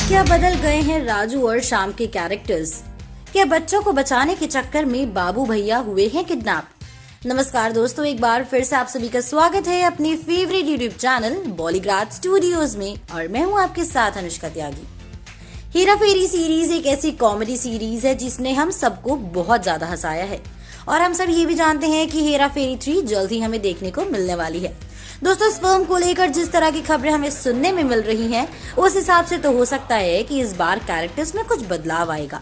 क्या बदल गए हैं राजू और श्याम के कैरेक्टर्स? क्या बच्चों को बचाने के चक्कर में बाबू भैया हुए हैं किडनैप? नमस्कार दोस्तों, एक बार फिर से आप सभी का स्वागत है अपनी favourite YouTube channel Bollygrad studios में, और मैं हूं आपके साथ अनुष्का त्यागी। हेरा फेरी सीरीज एक ऐसी कॉमेडी सीरीज है जिसने हम सबको बहुत ज्यादा हंसाया है, और हम सब ये भी जानते हैं कि हेरा फेरी 3 जल्द ही हमें देखने को मिलने वाली है। दोस्तों, इस फिल्म को लेकर जिस तरह की खबरें हमें सुनने में मिल रही हैं, उस हिसाब से तो हो सकता है कि इस बार कैरेक्टर्स में कुछ बदलाव आएगा।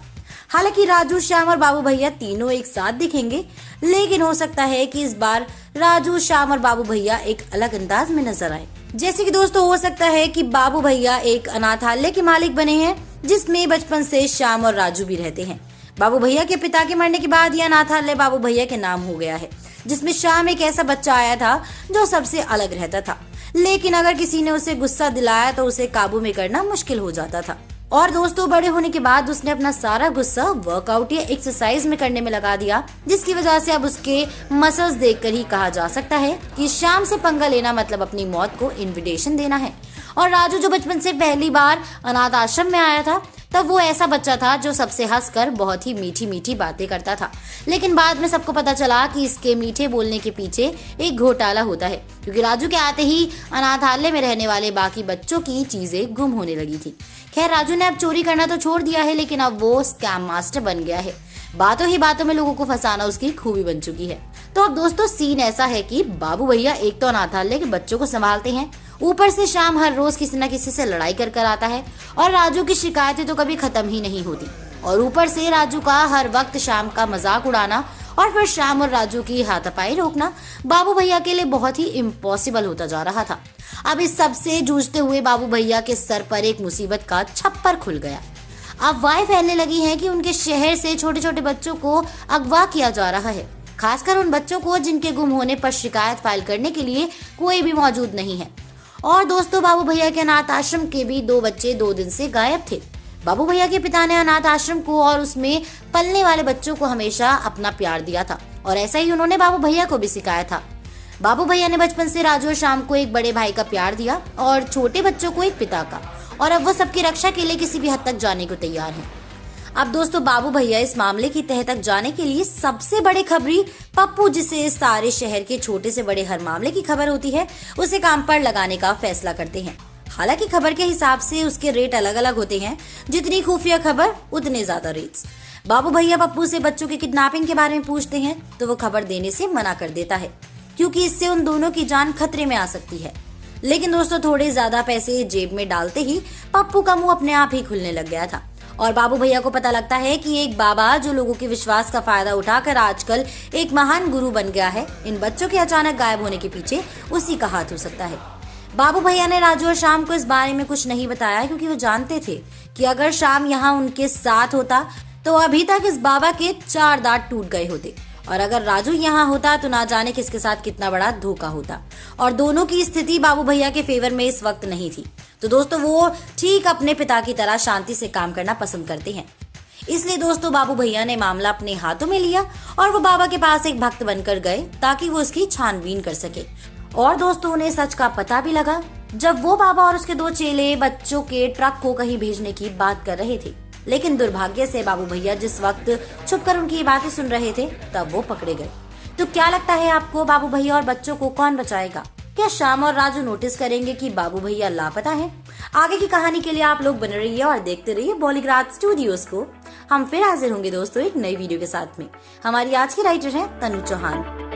हालांकि राजू, श्याम और बाबू भैया तीनों एक साथ दिखेंगे, लेकिन हो सकता है कि इस बार राजू, श्याम और बाबू भैया एक अलग अंदाज में नजर आए। जैसे कि दोस्तों, हो सकता है कि बाबू भैया एक अनाथालय के मालिक बने हैं, जिसमें बचपन से श्याम और राजू भी रहते हैं। बाबू भैया के पिता के मरने के बाद यह अनाथालय बाबू भैया के नाम हो गया है, जिसमें श्याम एक ऐसा बच्चा आया था जो सबसे अलग रहता था, लेकिन अगर किसी ने उसे गुस्सा दिलाया तो उसे काबू में करना मुश्किल हो जाता था। और दोस्तों, बड़े होने के बाद उसने अपना सारा गुस्सा वर्कआउट या एक्सरसाइज में करने में लगा दिया, जिसकी वजह से अब उसके मसल्स देखकर ही कहा जा सकता है कि श्याम से पंगा लेना मतलब अपनी मौत को इन्विटेशन देना है। और राजू, जो बचपन से पहली बार अनाथ आश्रम में आया था, तब वो ऐसा बच्चा था जो सबसे हंसकर बहुत ही मीठी मीठी बातें करता था, लेकिन बाद में सबको पता चला कि इसके मीठे बोलने के पीछे एक घोटाला होता है, क्योंकि राजू के आते ही अनाथालय में रहने वाले बाकी बच्चों की चीजें गुम होने लगी थी। खैर, राजू ने अब चोरी करना तो छोड़ दिया है, लेकिन अब वो स्कैम मास्टर बन गया है। बातों ही बातों में लोगों को फंसाना उसकी खूबी बन चुकी है। तो अब दोस्तों, सीन ऐसा है कि बाबू भैया एक तो अनाथालय के बच्चों को संभालते हैं, ऊपर से श्याम हर रोज किसी न किसी से लड़ाई कर आता है, और राजू की शिकायतें तो कभी खत्म ही नहीं होती, और ऊपर से राजू का हर वक्त श्याम का मजाक उड़ाना और फिर श्याम और राजू की हाथापाई रोकना बाबू भैया के लिए बहुत ही इम्पॉसिबल होता जा रहा था। अब इस सब से जूझते हुए बाबू भैया के सर पर एक मुसीबत का छप्पर खुल गया। अब वाय फैलने लगी है कि उनके शहर से छोटे छोटे बच्चों को अगवा किया जा रहा है, खासकर उन बच्चों को जिनके गुम होने पर शिकायत फाइल करने के लिए कोई भी मौजूद नहीं है। और दोस्तों, बाबू भैया के अनाथ आश्रम के भी 2 बच्चे 2 दिन से गायब थे। बाबू भैया के पिता ने अनाथ आश्रम को और उसमें पलने वाले बच्चों को हमेशा अपना प्यार दिया था, और ऐसा ही उन्होंने बाबू भैया को भी सिखाया था। बाबू भैया ने बचपन से राजू और श्याम को एक बड़े भाई का प्यार दिया और छोटे बच्चों को एक पिता का, और अब वो सबकी रक्षा के लिए किसी भी हद तक जाने को तैयार है। अब दोस्तों, बाबू भैया इस मामले की तह तक जाने के लिए सबसे बड़े खबरी पप्पू, जिसे सारे शहर के छोटे से बड़े हर मामले की खबर होती है, उसे काम पर लगाने का फैसला करते हैं। हालांकि खबर के हिसाब से उसके रेट अलग अलग होते हैं, जितनी खुफिया खबर उतने ज्यादा रेट्स। बाबू भैया पप्पू से बच्चों की किडनैपिंग के बारे में पूछते हैं तो वो खबर देने से मना कर देता है, क्योंकि इससे उन दोनों की जान खतरे में आ सकती है। लेकिन दोस्तों, थोड़े ज्यादा पैसे जेब में डालते ही पप्पू का मुंह अपने आप ही खुलने लग गया था, और बाबू भैया को पता लगता है कि एक बाबा जो लोगों के विश्वास का फायदा उठाकर आजकल एक महान गुरु बन गया है, इन बच्चों के अचानक गायब होने के पीछे उसी का हाथ हो सकता है। बाबू भैया ने राजू और श्याम को इस बारे में कुछ नहीं बताया, क्योंकि वो जानते थे कि अगर श्याम यहाँ उनके साथ होता तो अभी तक इस बाबा के 4 दांत टूट गए होते, और अगर राजू यहाँ होता तो ना जाने किसके साथ कितना बड़ा धोखा होता। और दोनों की स्थिति बाबू भैया के फेवर में इस वक्त नहीं थी, तो दोस्तों वो ठीक अपने पिता की तरह शांति से काम करना पसंद करते हैं। इसलिए दोस्तों, बाबू भैया ने मामला अपने हाथों में लिया और वो बाबा के पास एक भक्त बनकर गए ताकि वो उसकी छानबीन कर सके। और दोस्तों, उन्हें सच का पता भी लगा जब वो बाबा और उसके 2 चेले बच्चों के ट्रक को कहीं भेजने की बात कर रहे थे। लेकिन दुर्भाग्य से बाबू भैया जिस वक्त छुपकर उनकी बातें सुन रहे थे, तब वो पकड़े गए। तो क्या लगता है आपको, बाबू भैया और बच्चों को कौन बचाएगा? क्या श्याम और राजू नोटिस करेंगे कि बाबू भैया लापता है? आगे की कहानी के लिए आप लोग बने रहिए और देखते रहिए बॉलीग्राड स्टूडियोज को। हम फिर हाजिर होंगे दोस्तों एक नई वीडियो के साथ में। हमारी आज की राइटर है तनु चौहान।